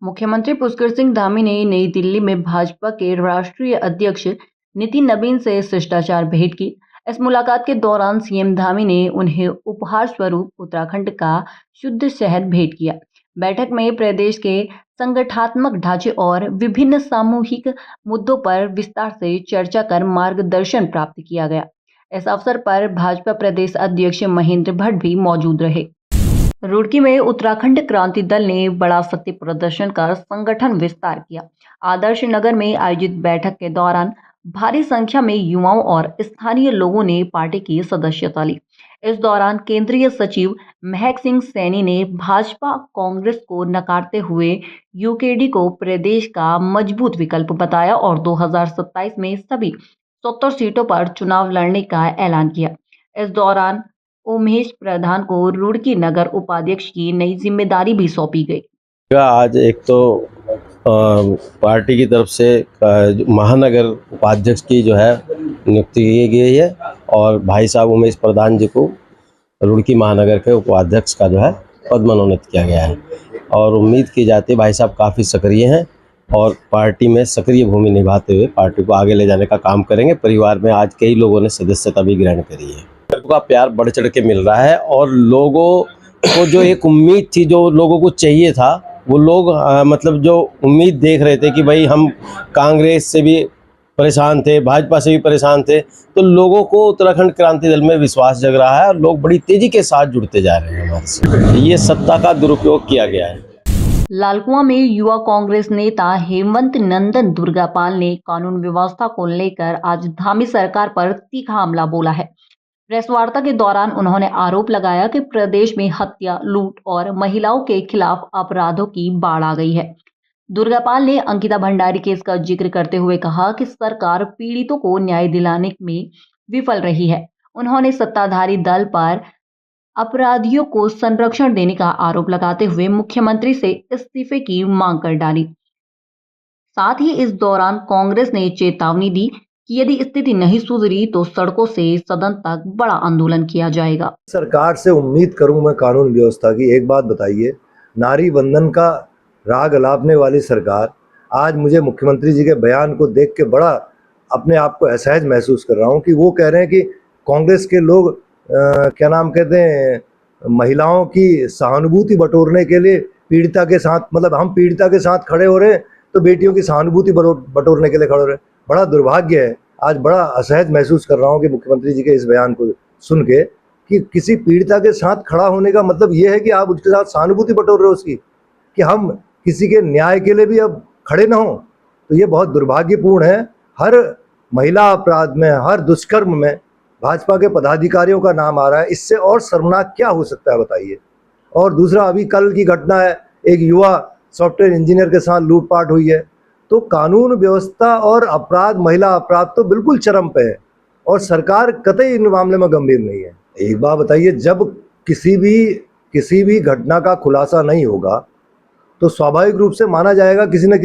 मुख्यमंत्री पुष्कर सिंह धामी ने नई दिल्ली में भाजपा के राष्ट्रीय अध्यक्ष नितिन नबीन से शिष्टाचार भेंट की। इस मुलाकात के दौरान सीएम धामी ने उन्हें उपहार स्वरूप उत्तराखंड का शुद्ध शहद भेंट किया। बैठक में प्रदेश के संगठनात्मक ढांचे और विभिन्न सामूहिक मुद्दों पर विस्तार से चर्चा कर मार्गदर्शन प्राप्त किया गया। इस अवसर पर भाजपा प्रदेश अध्यक्ष महेंद्र भट्ट भी मौजूद रहे। रुड़की में उत्तराखंड क्रांति दल ने बड़ा शक्ति प्रदर्शन कर संगठन विस्तार किया। आदर्श नगर में आयोजित बैठक के दौरान भारी संख्या में युवाओं और स्थानीय लोगों ने पार्टी की सदस्यता ली। इस दौरान केंद्रीय सचिव महक सिंह सैनी ने भाजपा कांग्रेस को नकारते हुए यूकेडी को प्रदेश का मजबूत विकल्प बताया और 2027 में सभी 70 सीटों पर चुनाव लड़ने का ऐलान किया। इस दौरान उमेश प्रधान को रुड़की नगर उपाध्यक्ष की नई जिम्मेदारी भी सौंपी गई। आज एक तो पार्टी की तरफ से महानगर उपाध्यक्ष की जो है नियुक्ति की गई है और भाई साहब उमेश प्रधान जी को रुड़की महानगर के उपाध्यक्ष का जो है पद मनोनीत किया गया है और उम्मीद की जाती है भाई साहब काफ़ी सक्रिय हैं और पार्टी में सक्रिय भूमिका निभाते हुए पार्टी को आगे ले जाने का काम करेंगे। परिवार में आज कई लोगों ने सदस्यता भी ग्रहण करी है। का प्यार बढ़ चढ़ के मिल रहा है और लोगों को जो एक उम्मीद थी, जो लोगों को चाहिए था, वो लोग मतलब जो उम्मीद देख रहे थे कि भाई हम कांग्रेस से भी परेशान थे, भाजपा से भी परेशान थे, तो लोगों को उत्तराखंड क्रांति दल में विश्वास जग रहा है और लोग बड़ी तेजी के साथ जुड़ते जा रहे हैं हमारे से। ये सत्ता का दुरुपयोग किया गया है। लालकुआं में युवा कांग्रेस नेता हेमंत नंदन दुर्गापाल ने कानून व्यवस्था को लेकर आज धामी सरकार पर तीखा हमला बोला है। प्रेस वार्ता के दौरान उन्होंने आरोप लगाया कि प्रदेश में हत्या, लूट और महिलाओं के खिलाफ अपराधों की बाढ़ आ गई है। दुर्गापाल ने अंकिता भंडारी केस का जिक्र करते हुए कहा कि सरकार पीड़ितों को न्याय दिलाने में विफल रही है। उन्होंने सत्ताधारी दल पर अपराधियों को संरक्षण देने का आरोप लगाते हुए मुख्यमंत्री से इस्तीफे की मांग कर डाली। साथ ही इस दौरान कांग्रेस ने चेतावनी दी कि यदि स्थिति नहीं सुधरी तो सड़कों से सदन तक बड़ा आंदोलन किया जाएगा। सरकार से उम्मीद करूं मैं कानून व्यवस्था की। एक बात बताइए, नारी वंदन का राग अलापने वाली सरकार, आज मुझे मुख्यमंत्री जी के बयान को देख के बड़ा अपने आप को असहज महसूस कर रहा हूं कि वो कह रहे हैं कि कांग्रेस के लोग क्या नाम कहते हैं, महिलाओं की सहानुभूति बटोरने के लिए पीड़िता के साथ, मतलब हम पीड़िता के साथ खड़े हो रहे हैं तो बेटियों की सहानुभूति बटोरने के लिए खड़े हो रहे हैं। बड़ा दुर्भाग्य है, आज बड़ा असहज महसूस कर रहा हूँ कि मुख्यमंत्री जी के इस बयान को सुन के कि किसी पीड़िता के साथ खड़ा होने का मतलब ये है कि आप उसके साथ सहानुभूति बटोर रहे हो उसकी, कि हम किसी के न्याय के लिए भी अब खड़े ना हो। तो ये बहुत दुर्भाग्यपूर्ण है। हर महिला अपराध में, हर दुष्कर्म में भाजपा के पदाधिकारियों का नाम आ रहा है। इससे और शर्मनाक क्या हो सकता है बताइए। और दूसरा, अभी कल की घटना है, एक युवा सॉफ्टवेयर इंजीनियर के साथ लूटपाट हुई है। तो कानून व्यवस्था और अपराध, महिला अपराध तो बिल्कुल चरम पे है और सरकार कतई इन मामले में गंभीर नहीं है। एक बात बताइए, जब किसी भी घटना का खुलासा नहीं होगा तो स्वाभाविक रूप से माना जाएगा किसी न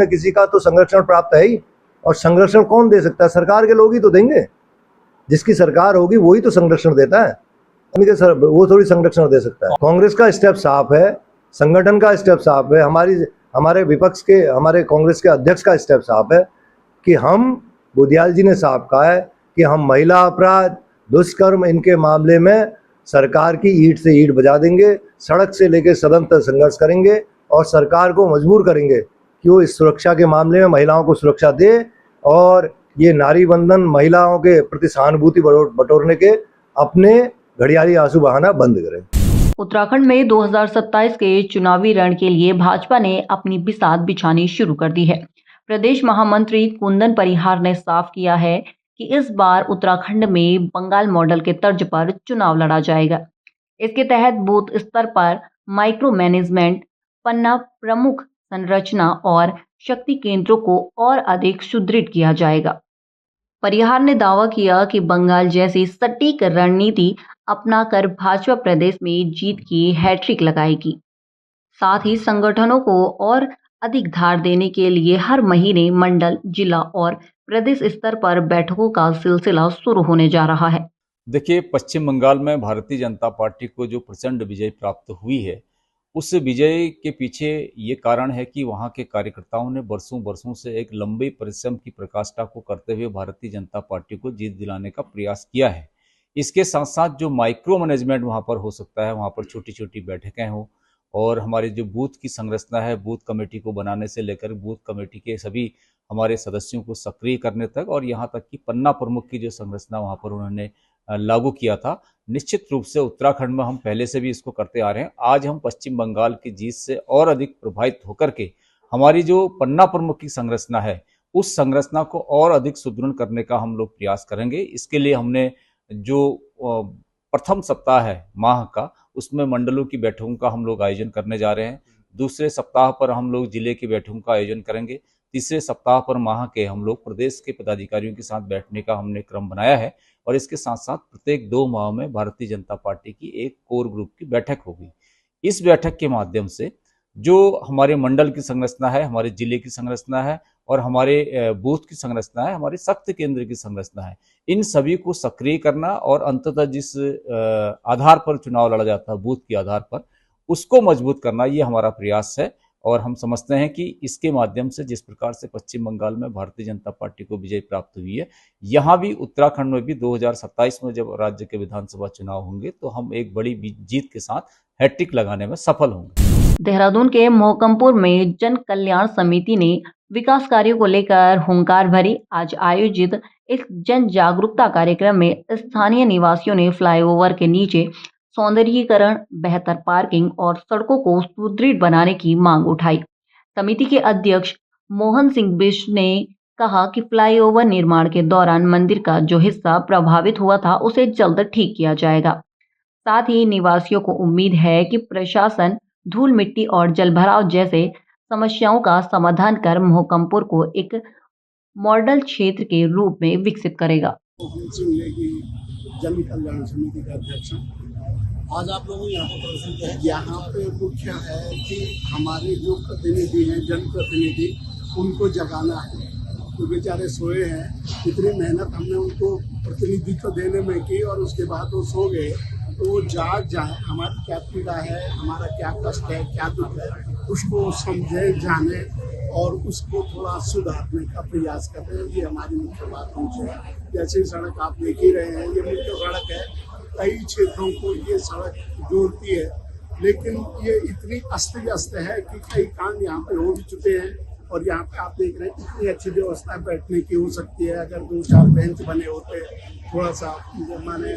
किसी का तो संरक्षण प्राप्त है ही। और संरक्षण कौन दे सकता है? सरकार के लोग ही तो देंगे। जिसकी सरकार होगी वही तो संरक्षण देता है, वो थोड़ी संरक्षण दे सकता है। कांग्रेस का स्टेप साफ है, संगठन का स्टेप साफ है, हमारे विपक्ष के, हमारे कांग्रेस के अध्यक्ष का स्टेप साफ है कि हम, बुधियाल जी ने साफ कहा है कि हम महिला अपराध, दुष्कर्म, इनके मामले में सरकार की ईंट से ईंट बजा देंगे, सड़क से लेकर सदन तक संघर्ष करेंगे और सरकार को मजबूर करेंगे कि वो इस सुरक्षा के मामले में महिलाओं को सुरक्षा दे और ये नारी वंदन, महिलाओं के प्रति सहानुभूति बटोरने के अपने घड़ियाली आंसू बहाना बंद करें। उत्तराखंड में 2027 के चुनावी रण के लिए भाजपा ने अपनी बिसात बिछानी शुरू कर दी है। प्रदेश महामंत्री कुंदन परिहार ने साफ किया है कि इस बार उत्तराखंड में बंगाल मॉडल के तर्ज पर चुनाव लड़ा जाएगा। इसके तहत बूथ स्तर पर माइक्रो मैनेजमेंट, पन्ना प्रमुख संरचना और शक्ति केंद्रों को और अधिक सुदृढ़ किया जाएगा। परिहार ने दावा किया कि बंगाल जैसी सटीक रणनीति अपनाकर भाजपा प्रदेश में जीत की हैट्रिक लगाएगी। साथ ही संगठनों को और अधिक धार देने के लिए हर महीने मंडल, जिला और प्रदेश स्तर पर बैठकों का सिलसिला शुरू होने जा रहा है। देखिए, पश्चिम बंगाल में भारतीय जनता पार्टी को जो प्रचंड विजय प्राप्त हुई है, उस विजय के पीछे ये कारण है कि वहाँ के कार्यकर्ताओं ने बरसों बरसों से एक लंबे परिश्रम की प्रकाष्ठा को करते हुए भारतीय जनता पार्टी को जीत दिलाने का प्रयास किया है। इसके साथ साथ जो माइक्रो मैनेजमेंट वहाँ पर हो सकता है, वहाँ पर छोटी छोटी बैठकें हों और हमारे जो बूथ की संरचना है, बूथ कमेटी को बनाने से लेकर बूथ कमेटी के सभी हमारे सदस्यों को सक्रिय करने तक और यहाँ तक कि पन्ना प्रमुख की जो संरचना वहाँ पर उन्होंने लागू किया था। निश्चित रूप से उत्तराखंड में हम पहले से भी इसको करते आ रहे हैं। आज हम पश्चिम बंगाल की जीत से और अधिक प्रभावित होकर के हमारी जो पन्ना प्रमुख की संरचना है, उस संरचना को और अधिक सुदृढ़ करने का हम लोग प्रयास करेंगे। इसके लिए हमने जो प्रथम सप्ताह है माह का, उसमें मंडलों की बैठकों का हम लोग आयोजन करने जा रहे हैं। दूसरे सप्ताह पर हम लोग जिले की बैठकों का आयोजन करेंगे। तीसरे सप्ताह पर माह के हम लोग प्रदेश के पदाधिकारियों के साथ बैठने का हमने क्रम बनाया है और इसके साथ साथ प्रत्येक 2 माह में भारतीय जनता पार्टी की एक कोर ग्रुप की बैठक होगी। इस बैठक के माध्यम से जो हमारे मंडल की संरचना है, हमारे जिले की संरचना है और हमारे बूथ की संरचना है, हमारे शक्ति केंद्र की संरचना है, इन सभी को सक्रिय करना और अंततः जिस आधार पर चुनाव लड़ा जाता है, बूथ के आधार पर, उसको मजबूत करना, ये हमारा प्रयास है। और हम समझते हैं कि इसके माध्यम से जिस प्रकार से पश्चिम बंगाल में भारतीय जनता पार्टी को विजय प्राप्त हुई है, यहाँ भी उत्तराखंड में भी 2027 में जब राज्य के विधानसभा चुनाव होंगे तो हम एक बड़ी जीत के साथ हैट्रिक लगाने में सफल होंगे। देहरादून के मोहकमपुर में जन कल्याण समिति ने विकास कार्यों को लेकर हुंकार भरी। आज आयोजित एक जन जागरूकता कार्यक्रम में स्थानीय निवासियों ने फ्लाईओवर के नीचे सौंदर्यीकरण, बेहतर पार्किंग और सड़कों को सुदृढ़ बनाने की मांग उठाई। समिति के अध्यक्ष मोहन सिंह बिष्ट ने कहा कि फ्लाईओवर निर्माण के दौरान मंदिर का जो हिस्सा प्रभावित हुआ था, उसे जल्द ठीक किया जाएगा। साथ ही निवासियों को उम्मीद है कि प्रशासन धूल मिट्टी और जलभराव जैसे समस्याओं का समाधान कर मोहकमपुर को एक मॉडल क्षेत्र के रूप में विकसित करेगा। जन कल्याण समिति का अध्यक्ष आज आप लोगों यहाँ पे मुख्य है कि हमारे जो प्रतिनिधि हैं, जनप्रतिनिधि, उनको जगाना है। तो बेचारे सोए हैं, इतनी मेहनत हमने उनको प्रतिनिधित्व देने में की और उसके बाद वो सो गए। तो वो जाग जाए, हमारी क्या पीड़ा है, हमारा क्या कष्ट है, क्या दुख है, उसको समझे, जाने और उसको थोड़ा सुधारने का प्रयास कर रहे हैं। ये हमारी मुख्य बात है। जैसे सड़क आप देख ही रहे हैं, ये मुख्य सड़क है, कई क्षेत्रों को ये सड़क जोड़ती है, लेकिन ये इतनी अस्त व्यस्त है कि कई काम यहाँ पे हो भी चुके हैं। और यहाँ पे आप देख रहे हैं इतनी अच्छी व्यवस्था बैठने की हो सकती है। अगर 2-4 बेंच बने होते, थोड़ा सा माने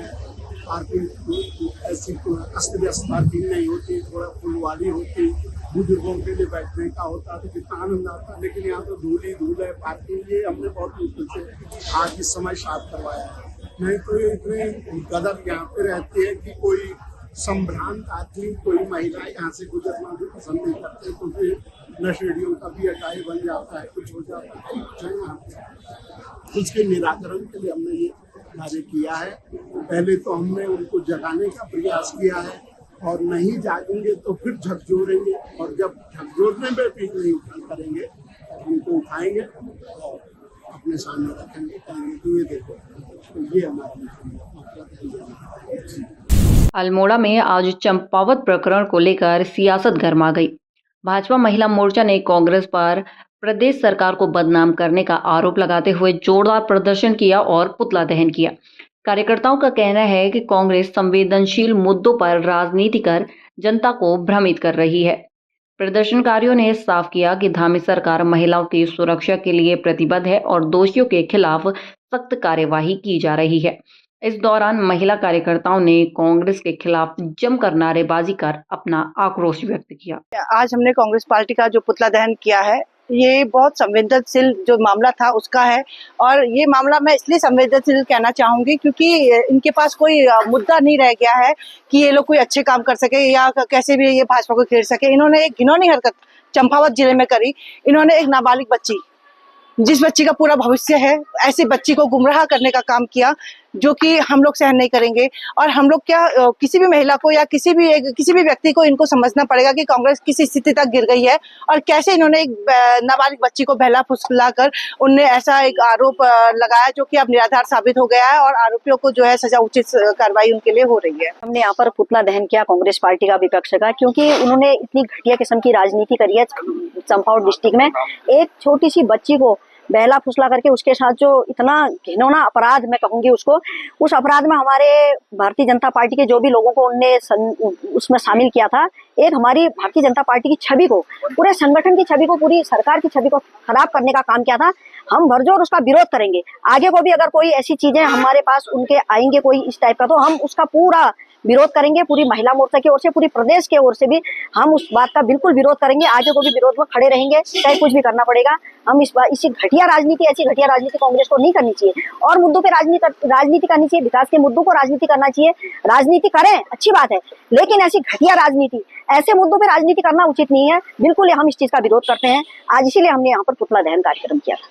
पार्किंग ऐसी अस्त व्यस्त पार्किंग नहीं होती, थोड़ा फुलवारी होती, बुजुर्गों के लिए बैठने का होता तो कितना आनंद आता। लेकिन यहाँ तो धूल ही धूल है, पार्किंग ये हमने बहुत मुश्किल से आज इस समय साफ करवाया है। नहीं तो ये इतनी गदर यहाँ पे रहती है कि कोई संभ्रांत आदमी, कोई महिला यहाँ से गुजरना भी पसंद नहीं करते, तो फिर नशेड़ियों का भी अटाई बन जाता है, कुछ हो जाता है, कुछ है यहाँ पे। उसके निराकरण के लिए हमने ये कार्य किया है। पहले तो हमने उनको जगाने का प्रयास किया है और नहीं जागेंगे तो फिर झकझोरेंगे, और जब झकझोरने में भी नहीं करेंगे उनको उठाएंगे और अपने सामने रखेंगे, कहेंगे कि ये देखो। तो ये हमारा अल्मोड़ा में आज चंपावत प्रकरण को लेकर सियासत गर्मा गई। भाजपा महिला मोर्चा ने कांग्रेस पर प्रदेश सरकार को बदनाम करने का आरोप लगाते हुए जोरदार प्रदर्शन किया और पुतला दहन किया। कार्यकर्ताओं का कहना है कि कांग्रेस संवेदनशील मुद्दों पर राजनीति कर जनता को भ्रमित कर रही है। प्रदर्शनकारियों ने साफ किया कि धामी सरकार महिलाओं की सुरक्षा के लिए प्रतिबद्ध है और दोषियों के खिलाफ सख्त कार्यवाही की जा रही है। इस दौरान महिला कार्यकर्ताओं ने कांग्रेस के खिलाफ जमकर नारेबाजी कर अपना आक्रोश व्यक्त किया। आज हमने कांग्रेस पार्टी का जो पुतला दहन किया है, ये बहुत संवेदनशील जो मामला था उसका है। और ये मामला मैं इसलिए संवेदनशील कहना चाहूंगी क्योंकि इनके पास कोई मुद्दा नहीं रह गया है कि ये लोग कोई अच्छे काम कर सके या कैसे भी ये भाजपा को घेर सके। इन्होंने एक घिनौनी हरकत चंपावत जिले में करी। इन्होंने एक नाबालिग बच्ची, जिस बच्ची का पूरा भविष्य है, ऐसी बच्ची को गुमराह करने का काम किया। जो कि हम लोग सहन नहीं करेंगे। और हम लोग क्या किसी भी महिला को या किसी भी व्यक्ति को इनको समझना पड़ेगा कि कांग्रेस किस स्थिति तक गिर गई है और कैसे इन्होंने एक नाबालिग बच्ची को बहला फुसलाकर उनने ऐसा एक आरोप लगाया जो कि अब निराधार साबित हो गया है और आरोपियों को जो है सजा उचित कार्रवाई उनके लिए हो रही है। हमने यहाँ पर पुतला दहन किया कांग्रेस पार्टी का, विपक्ष का, क्योंकि उन्होंने इतनी घटिया किस्म की राजनीति करी है चंपावत डिस्ट्रिक्ट में। एक छोटी सी बच्ची को बहला फुसला करके उसके साथ जो इतना घिनौना अपराध मैं कहूंगी उसको, उस अपराध में हमारे भारतीय जनता पार्टी के जो भी लोगों को उनने उसमें शामिल किया था, एक हमारी भारतीय जनता पार्टी की छवि को, पूरे संगठन की छवि को, पूरी सरकार की छवि को खराब करने का काम किया था। हम भरजोर उसका विरोध करेंगे। आगे को भी अगर कोई ऐसी चीजें हमारे पास उनके आएंगे कोई इस टाइप का, तो हम उसका पूरा विरोध करेंगे। पूरी महिला मोर्चा की ओर से, पूरी प्रदेश के ओर से भी हम उस बात का बिल्कुल विरोध करेंगे। आगे को भी विरोध में खड़े रहेंगे, चाहे कुछ भी करना पड़ेगा। हम इस बार इसी घटिया राजनीति, ऐसी घटिया राजनीति कांग्रेस को नहीं करनी चाहिए और मुद्दों पे राजनीति करनी चाहिए। विकास के मुद्दों को राजनीति करना चाहिए। राजनीति करें, अच्छी बात है, लेकिन ऐसी घटिया राजनीति, ऐसे मुद्दों पे राजनीति करना उचित नहीं है। बिल्कुल हम इस चीज का विरोध करते हैं। आज इसीलिए हमने यहाँ पर पुतला दहन कार्यक्रम किया था।